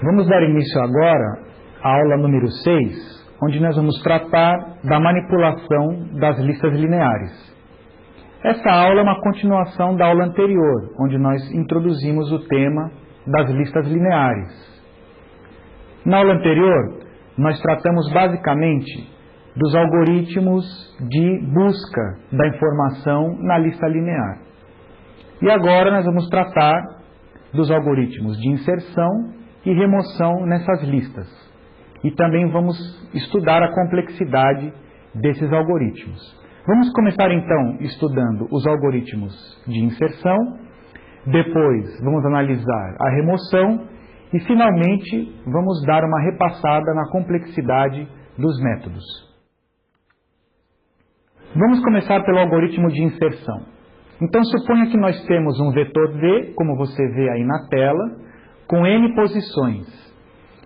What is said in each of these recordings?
Vamos dar início agora à aula número 6, onde nós vamos tratar da manipulação das listas lineares. Esta aula é uma continuação da aula anterior, onde nós introduzimos o tema das listas lineares. Na aula anterior, nós tratamos basicamente dos algoritmos de busca da informação na lista linear. E agora nós vamos tratar dos algoritmos de inserção e remoção nessas listas. E também vamos estudar a complexidade desses algoritmos. Vamos começar então estudando os algoritmos de inserção, depois vamos analisar a remoção e finalmente vamos dar uma repassada na complexidade dos métodos. Vamos começar pelo algoritmo de inserção. Então suponha que nós temos um vetor V, como você vê aí na tela, com N posições.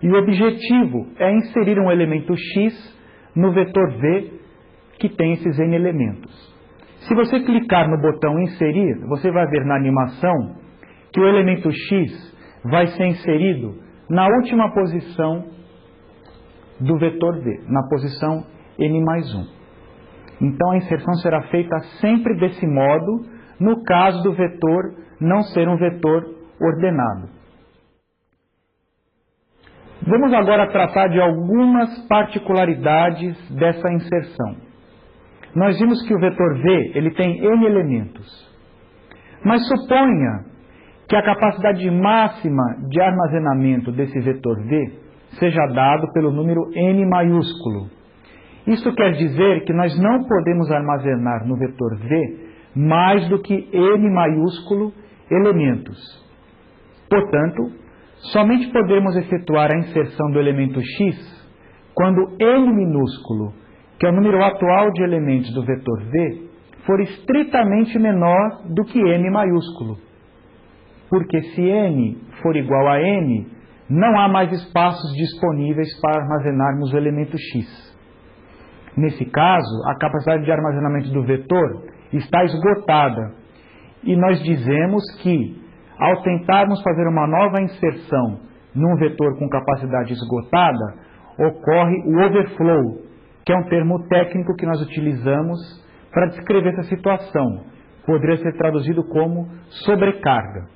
E o objetivo é inserir um elemento X no vetor V que tem esses N elementos. Se você clicar no botão inserir, você vai ver na animação que o elemento X vai ser inserido na última posição do vetor V, na posição N+1. Então a inserção será feita sempre desse modo, no caso do vetor não ser um vetor ordenado. Vamos agora tratar de algumas particularidades dessa inserção. Nós vimos que o vetor V ele tem N elementos. Mas suponha que a capacidade máxima de armazenamento desse vetor V seja dado pelo número N maiúsculo. Isso quer dizer que nós não podemos armazenar no vetor V mais do que N maiúsculo elementos. Portanto, somente podemos efetuar a inserção do elemento X quando N minúsculo, que é o número atual de elementos do vetor V, for estritamente menor do que N maiúsculo. Porque se N for igual a N, não há mais espaços disponíveis para armazenarmos o elemento X. Nesse caso, a capacidade de armazenamento do vetor está esgotada e nós dizemos que, ao tentarmos fazer uma nova inserção num vetor com capacidade esgotada, ocorre o overflow, que é um termo técnico que nós utilizamos para descrever essa situação. Poderia ser traduzido como sobrecarga.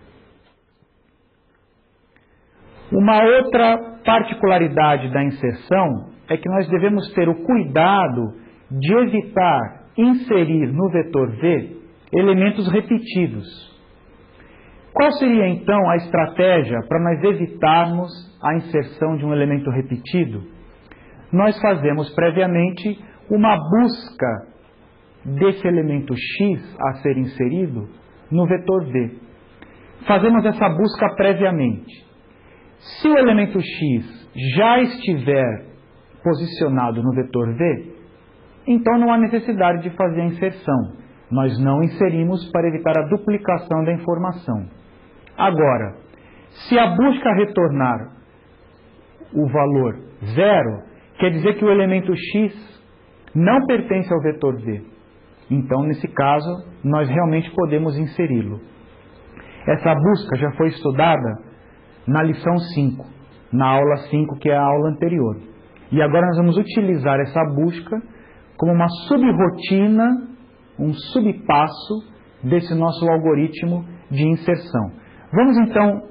Uma outra particularidade da inserção é que nós devemos ter o cuidado de evitar inserir no vetor V elementos repetidos. Qual seria então a estratégia para nós evitarmos a inserção de um elemento repetido? Nós fazemos previamente uma busca desse elemento X a ser inserido no vetor V. Fazemos essa busca previamente. Se o elemento X já estiver posicionado no vetor V, então não há necessidade de fazer a inserção. Nós não inserimos para evitar a duplicação da informação. Agora, se a busca retornar o valor 0, quer dizer que o elemento X não pertence ao vetor V. Então, nesse caso, nós realmente podemos inseri-lo. Essa busca já foi estudada na lição 5, na aula 5, que é a aula anterior. E agora nós vamos utilizar essa busca como uma subrotina, um subpasso desse nosso algoritmo de inserção. Vamos então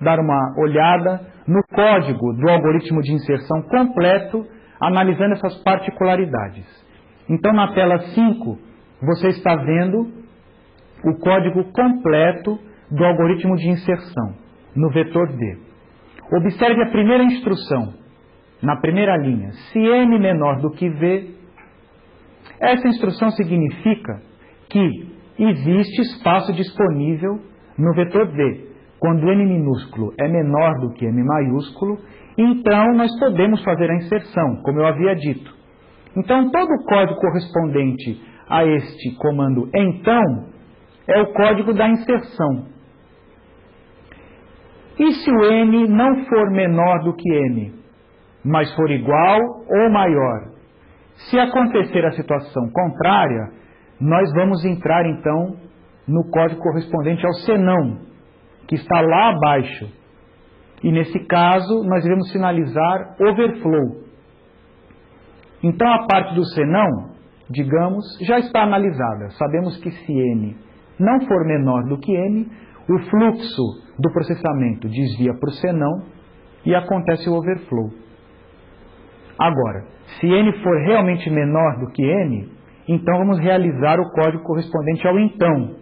dar uma olhada no código do algoritmo de inserção completo, analisando essas particularidades. Então, na tela 5, você está vendo o código completo do algoritmo de inserção no vetor V. Observe a primeira instrução, na primeira linha. Se N menor do que V, essa instrução significa que existe espaço disponível no vetor V. Quando N minúsculo é menor do que M maiúsculo, então nós podemos fazer a inserção, como eu havia dito. Então, todo o código correspondente a este comando então é o código da inserção. E se o N não for menor do que M, mas for igual ou maior? Se acontecer a situação contrária, nós vamos entrar então no código correspondente ao senão, que está lá abaixo. E nesse caso, nós devemos sinalizar overflow. Então, a parte do senão, digamos, já está analisada. Sabemos que se n não for menor do que n, o fluxo do processamento desvia para o senão e acontece o overflow. Agora, se n for realmente menor do que n, então vamos realizar o código correspondente ao então.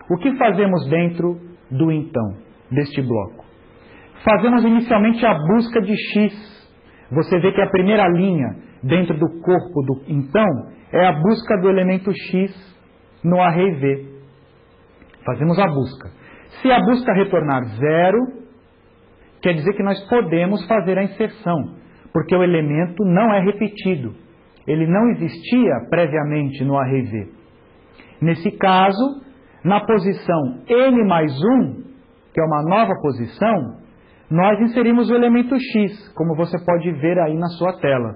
O que fazemos dentro do então, deste bloco? Fazemos inicialmente a busca de x. Você vê que a primeira linha dentro do corpo do então é a busca do elemento x no array V. Fazemos a busca. Se a busca retornar 0, quer dizer que nós podemos fazer a inserção, porque o elemento não é repetido. Ele não existia previamente no array V. Nesse caso, na posição n mais 1, que é uma nova posição, nós inserimos o elemento x, como você pode ver aí na sua tela.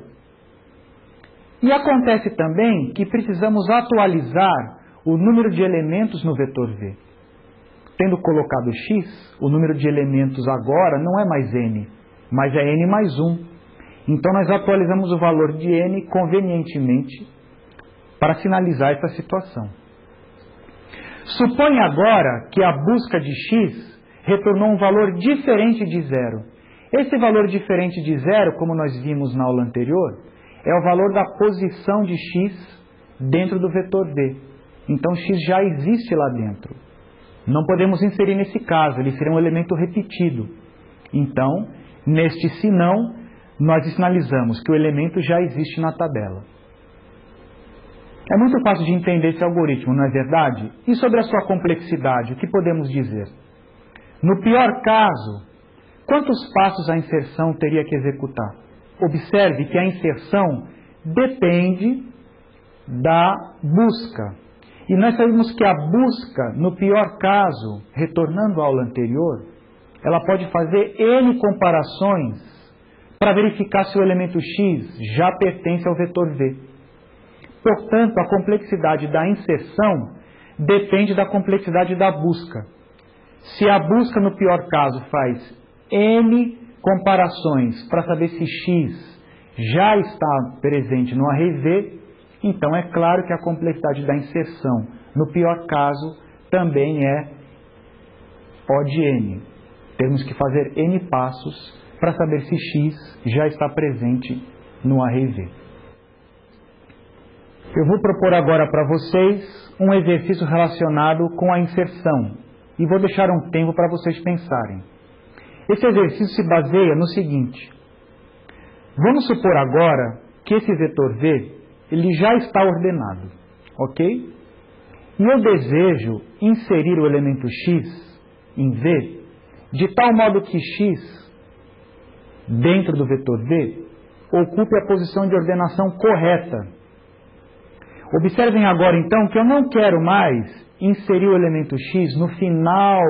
E acontece também que precisamos atualizar o número de elementos no vetor V. Tendo colocado x, o número de elementos agora não é mais n, mas é n mais 1. Então nós atualizamos o valor de n convenientemente para sinalizar essa situação. Suponha agora que a busca de x retornou um valor diferente de 0. Esse valor diferente de 0, como nós vimos na aula anterior, é o valor da posição de x dentro do vetor V. Então x já existe lá dentro. Não podemos inserir nesse caso, ele seria um elemento repetido. Então, neste senão, nós sinalizamos que o elemento já existe na tabela. É muito fácil de entender esse algoritmo, não é verdade? E sobre a sua complexidade, o que podemos dizer? No pior caso, quantos passos a inserção teria que executar? Observe que a inserção depende da busca. E nós sabemos que a busca, no pior caso, retornando à aula anterior, ela pode fazer N comparações para verificar se o elemento x já pertence ao vetor V. Portanto, a complexidade da inserção depende da complexidade da busca. Se a busca, no pior caso, faz N comparações para saber se x já está presente no array V, então é claro que a complexidade da inserção, no pior caso, também é O de n. Temos que fazer n passos para saber se x já está presente no array V. Eu vou propor agora para vocês um exercício relacionado com a inserção e vou deixar um tempo para vocês pensarem. Esse exercício se baseia no seguinte: vamos supor agora que esse vetor V ele já está ordenado, ok? E eu desejo inserir o elemento x em V de tal modo que x dentro do vetor V ocupe a posição de ordenação correta. Observem agora então que eu não quero mais inserir o elemento x no final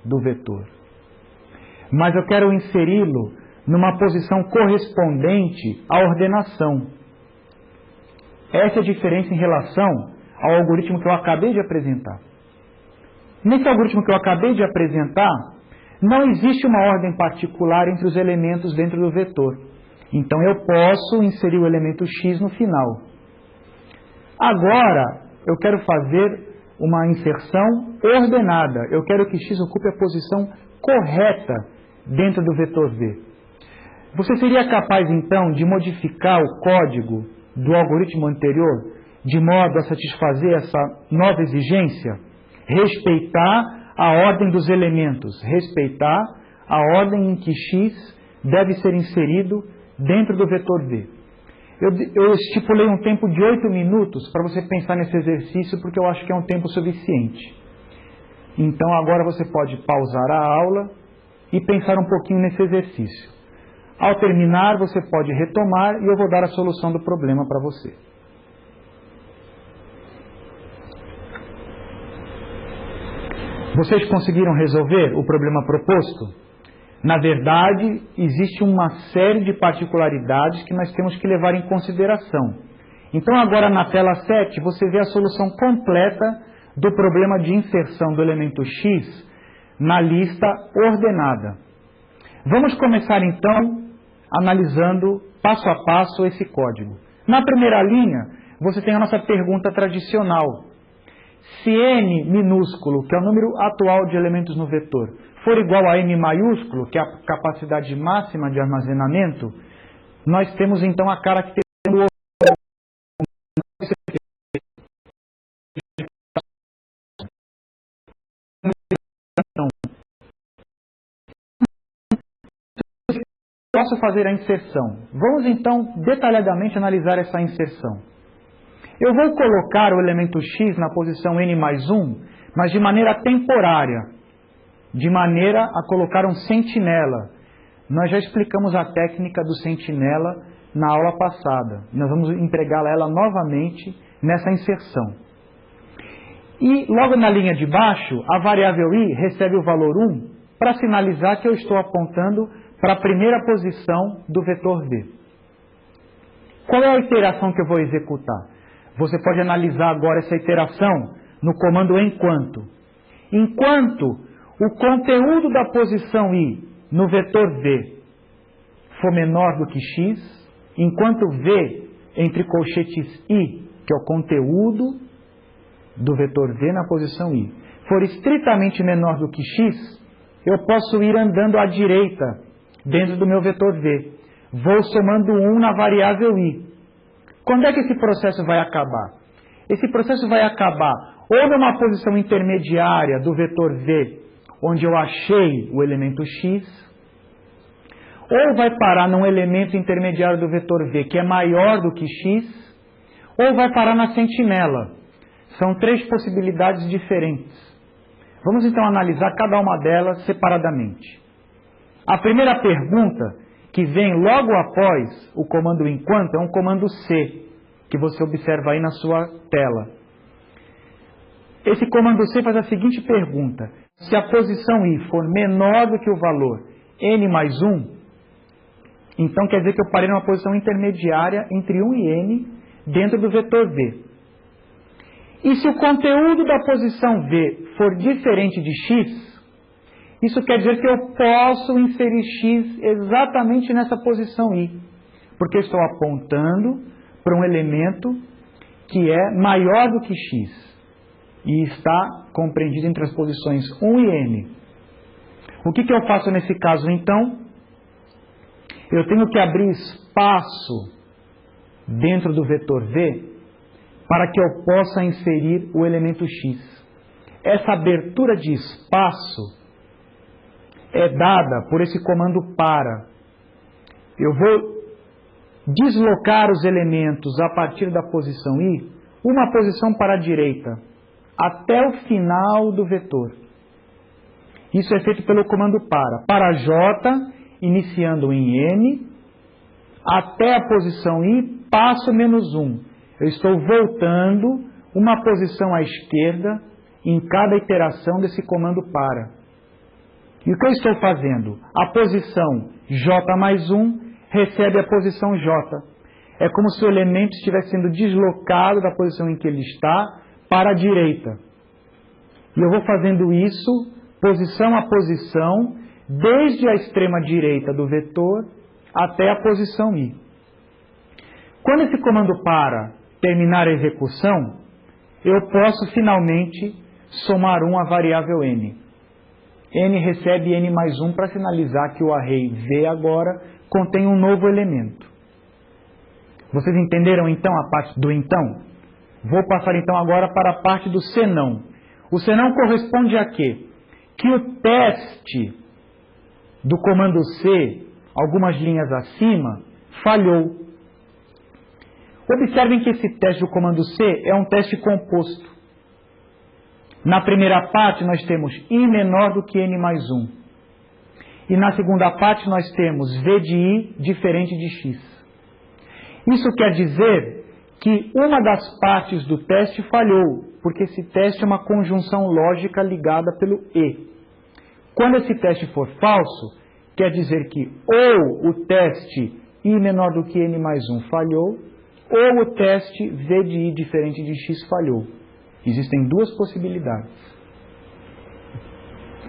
do vetor, mas eu quero inseri-lo numa posição correspondente à ordenação. Essa é a diferença em relação ao algoritmo que eu acabei de apresentar. Nesse algoritmo que eu acabei de apresentar, não existe uma ordem particular entre os elementos dentro do vetor. Então eu posso inserir o elemento x no final. Agora, eu quero fazer uma inserção ordenada. Eu quero que x ocupe a posição correta dentro do vetor V. Você seria capaz, então, de modificar o código do algoritmo anterior de modo a satisfazer essa nova exigência? Respeitar a ordem dos elementos, respeitar a ordem em que x deve ser inserido dentro do vetor V. Eu estipulei um tempo de 8 minutos para você pensar nesse exercício, porque eu acho que é um tempo suficiente. Então agora você pode pausar a aula e pensar um pouquinho nesse exercício. Ao terminar, você pode retomar e eu vou dar a solução do problema para você. Vocês conseguiram resolver o problema proposto? Na verdade, existe uma série de particularidades que nós temos que levar em consideração. Então agora na tela 7 você vê a solução completa do problema de inserção do elemento x na lista ordenada. Vamos começar então analisando passo a passo esse código. Na primeira linha, você tem a nossa pergunta tradicional. Se n minúsculo, que é o número atual de elementos no vetor, for igual a n maiúsculo, que é a capacidade máxima de armazenamento, nós temos então a característica do posso fazer a inserção. Vamos então detalhadamente analisar essa inserção. Eu vou colocar o elemento x na posição n mais 1, mas de maneira temporária, de maneira a colocar um sentinela. Nós já explicamos a técnica do sentinela na aula passada. Nós vamos empregá-la ela novamente nessa inserção. E logo na linha de baixo, a variável i recebe o valor 1 para sinalizar que eu estou apontando para a primeira posição do vetor v. Qual é a iteração que eu vou executar? Você pode analisar agora essa iteração no comando enquanto. Enquanto o conteúdo da posição i no vetor v for menor do que x, enquanto v entre colchetes i, que é o conteúdo do vetor v na posição i, for estritamente menor do que x, eu posso ir andando à direita dentro do meu vetor v. Vou somando 1 na variável i. Quando é que esse processo vai acabar? Esse processo vai acabar ou numa posição intermediária do vetor v, onde eu achei o elemento x, ou vai parar num elemento intermediário do vetor v, que é maior do que x, ou vai parar na sentinela. São 3 possibilidades diferentes. Vamos então analisar cada uma delas separadamente. A primeira pergunta, que vem logo após o comando enquanto, é um comando C, que você observa aí na sua tela. Esse comando C faz a seguinte pergunta: se a posição i for menor do que o valor n mais 1, então quer dizer que eu parei numa posição intermediária entre 1 e n dentro do vetor v. E se o conteúdo da posição v for diferente de x, isso quer dizer que eu posso inserir x exatamente nessa posição i, porque estou apontando para um elemento que é maior do que x e está compreendido entre as posições 1 e n. O que eu faço nesse caso então? Eu tenho que abrir espaço dentro do vetor v para que eu possa inserir o elemento x. Essa abertura de espaço é dada por esse comando para. Eu vou deslocar os elementos a partir da posição i, uma posição para a direita, até o final do vetor. Isso é feito pelo comando para. Para j, iniciando em n, até a posição i, passo menos 1. Eu estou voltando uma posição à esquerda em cada iteração desse comando para. E o que eu estou fazendo? A posição j mais 1 recebe a posição j. É como se o elemento estivesse sendo deslocado da posição em que ele está para a direita. E eu vou fazendo isso, posição a posição, desde a extrema direita do vetor até a posição i. Quando esse comando para terminar a execução, eu posso finalmente somar 1 à variável n. n recebe n mais 1 para sinalizar que o array v agora contém um novo elemento. Vocês entenderam então a parte do então? Vou passar então agora para a parte do senão. O senão corresponde a quê? Que o teste do comando C, algumas linhas acima, falhou. Observem que esse teste do comando C é um teste composto. Na primeira parte nós temos i menor do que n mais 1. E na segunda parte nós temos v de i diferente de x. Isso quer dizer que uma das partes do teste falhou, porque esse teste é uma conjunção lógica ligada pelo e. Quando esse teste for falso, quer dizer que ou o teste i menor do que n mais 1 falhou, ou o teste v de i diferente de x falhou. Existem duas possibilidades.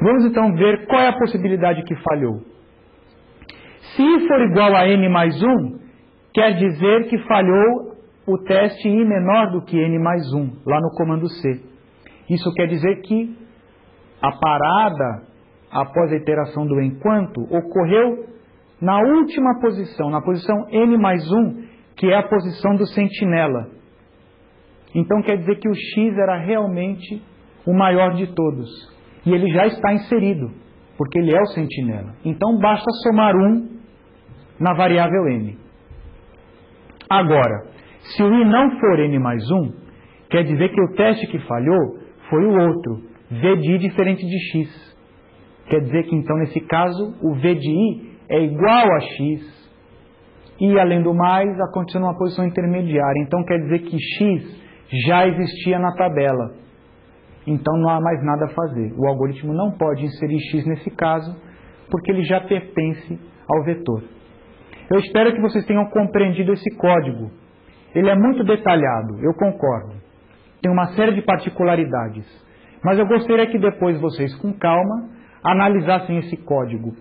Vamos então ver qual é a possibilidade que falhou. Se for igual a n mais 1, quer dizer que falhou o teste i menor do que n mais 1, lá no comando C. Isso quer dizer que a parada após a iteração do enquanto ocorreu na última posição, na posição n mais 1, que é a posição do sentinela. Então quer dizer que o x era realmente o maior de todos. E ele já está inserido, porque ele é o sentinela. Então basta somar 1 na variável n. Agora, se o i não for n mais 1, quer dizer que o teste que falhou foi o outro, v de i diferente de x. Quer dizer que então nesse caso o v de i é igual a x. E além do mais, aconteceu numa posição intermediária. Então quer dizer que x já existia na tabela. Então não há mais nada a fazer. O algoritmo não pode inserir x nesse caso, porque ele já pertence ao vetor. Eu espero que vocês tenham compreendido esse código. Ele é muito detalhado, eu concordo. Tem uma série de particularidades. Mas eu gostaria que depois vocês, com calma, analisassem esse código.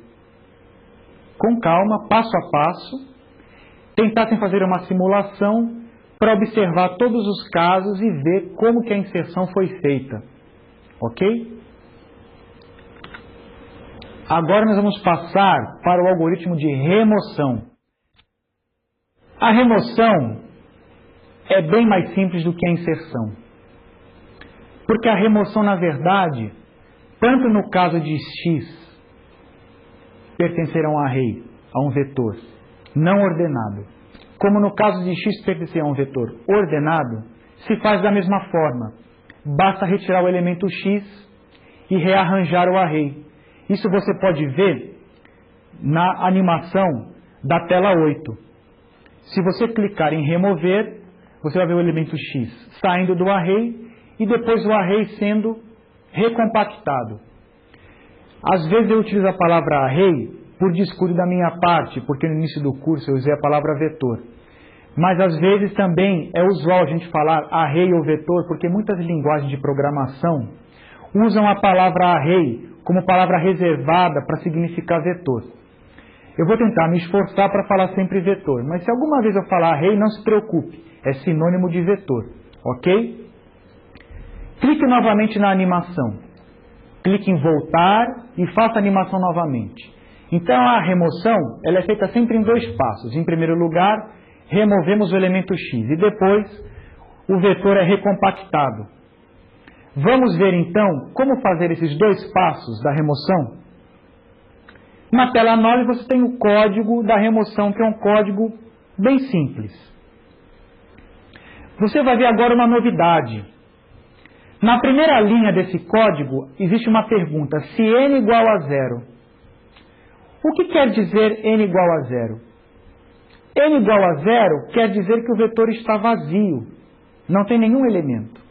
Com calma, passo a passo, tentassem fazer uma simulação para observar todos os casos e ver como que a inserção foi feita. Ok? Agora nós vamos passar para o algoritmo de remoção. A remoção é bem mais simples do que a inserção. Porque a remoção, na verdade, tanto no caso de x pertencer a um array, a um vetor não ordenado, como no caso de x pertencer a um vetor ordenado, se faz da mesma forma. Basta retirar o elemento x e rearranjar o array. Isso você pode ver na animação da tela 8. Se você clicar em remover, você vai ver o elemento x saindo do array e depois o array sendo recompactado. Às vezes eu utilizo a palavra array por descuido da minha parte, porque no início do curso eu usei a palavra vetor. Mas às vezes também é usual a gente falar array ou vetor, porque muitas linguagens de programação usam a palavra array como palavra reservada para significar vetor. Eu vou tentar me esforçar para falar sempre vetor, mas se alguma vez eu falar array, não se preocupe, é sinônimo de vetor, ok? Clique novamente na animação. Clique em voltar e faça a animação novamente. Então a remoção ela é feita sempre em 2 passos. Em primeiro lugar, removemos o elemento x e depois o vetor é recompactado. Vamos ver então como fazer esses 2 passos da remoção? Na tela 9 você tem o código da remoção, que é um código bem simples. Você vai ver agora uma novidade. Na primeira linha desse código existe uma pergunta, se n igual a 0. O que quer dizer n igual a 0? N igual a 0 quer dizer que o vetor está vazio, não tem nenhum elemento.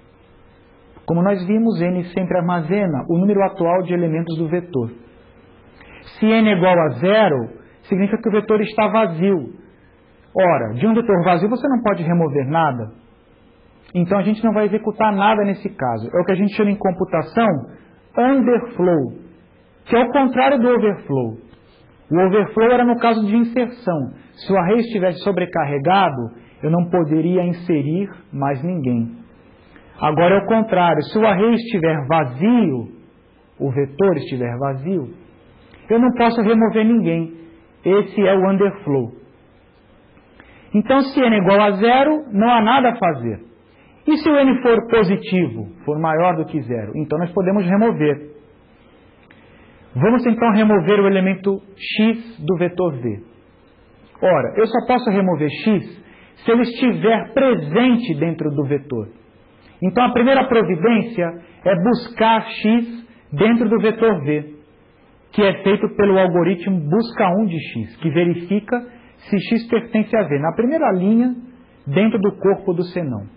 Como nós vimos, n sempre armazena o número atual de elementos do vetor. Se n é igual a 0, significa que o vetor está vazio. Ora, de um vetor vazio você não pode remover nada. Então a gente não vai executar nada nesse caso. É o que a gente chama em computação underflow, que é o contrário do overflow. O overflow era no caso de inserção. Se o array estivesse sobrecarregado, eu não poderia inserir mais ninguém. Agora é o contrário. Se o array estiver vazio, o vetor estiver vazio, eu não posso remover ninguém. Esse é o underflow. Então, se n é igual a 0, não há nada a fazer. E se o n for positivo, for maior do que 0, então nós podemos remover. Vamos então remover o elemento x do vetor v. Ora, eu só posso remover x se ele estiver presente dentro do vetor. Então a primeira providência é buscar x dentro do vetor v, que é feito pelo algoritmo busca1 de x, que verifica se x pertence a v, na primeira linha, dentro do corpo do senão.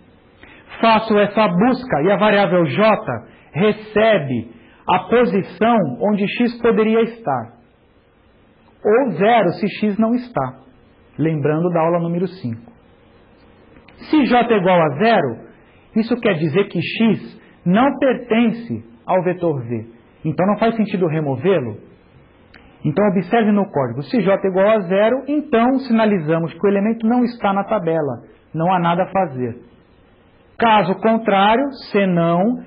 Faço essa busca e a variável j recebe a posição onde x poderia estar. Ou 0 se x não está. Lembrando da aula número 5. Se j é igual a 0, isso quer dizer que x não pertence ao vetor v. Então não faz sentido removê-lo. Então observe no código, se j é igual a 0, então sinalizamos que o elemento não está na tabela, não há nada a fazer. Caso contrário, senão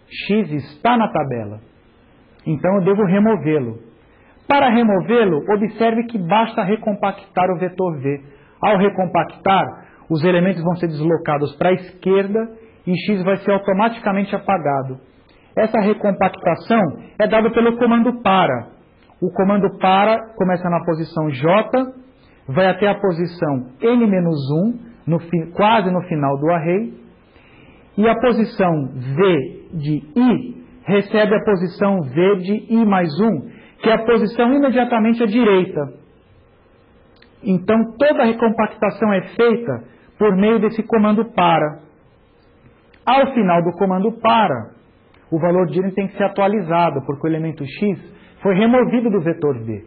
x está na tabela, então eu devo removê-lo. Para removê-lo, observe que basta recompactar o vetor v. Ao recompactar, os elementos vão ser deslocados para a esquerda e x vai ser automaticamente apagado. Essa recompactação é dada pelo comando para. O comando para começa na posição j, vai até a posição n-1, quase no final do array, e a posição v de i recebe a posição v de i mais 1, que é a posição imediatamente à direita. Então, toda a recompactação é feita por meio desse comando para. Ao final do comando para, o valor de n tem que ser atualizado, porque o elemento x foi removido do vetor v.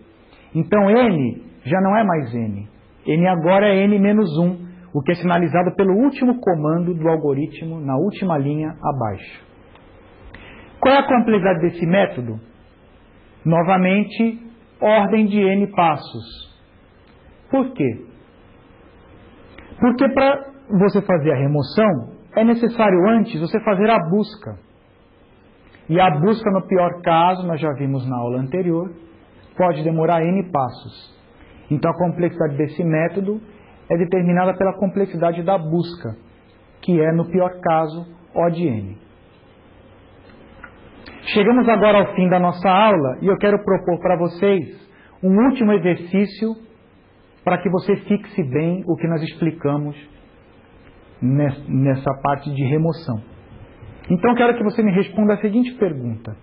Então, n já não é mais n. n agora é n-1, o que é sinalizado pelo último comando do algoritmo, na última linha abaixo. Qual é a complexidade desse método? Novamente, ordem de n passos. Por quê? Porque para você fazer a remoção, é necessário antes você fazer a busca. E a busca, no pior caso, nós já vimos na aula anterior, pode demorar n passos. Então a complexidade desse método é determinada pela complexidade da busca, que é, no pior caso, O de n. Chegamos agora ao fim da nossa aula e eu quero propor para vocês um último exercício para que você fixe bem o que nós explicamos nessa parte de remoção. Então eu quero que você me responda a seguinte pergunta.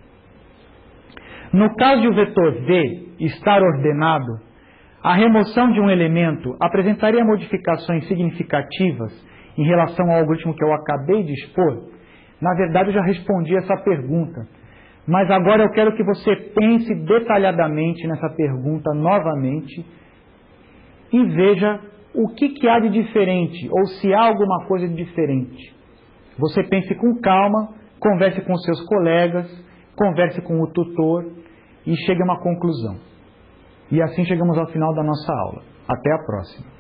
No caso de o vetor v estar ordenado, a remoção de um elemento apresentaria modificações significativas em relação ao algoritmo que eu acabei de expor? Na verdade, eu já respondi essa pergunta. Mas agora eu quero que você pense detalhadamente nessa pergunta novamente e veja o que há de diferente, ou se há alguma coisa de diferente. Você pense com calma, converse com seus colegas, converse com o tutor e chegue a uma conclusão. E assim chegamos ao final da nossa aula. Até a próxima.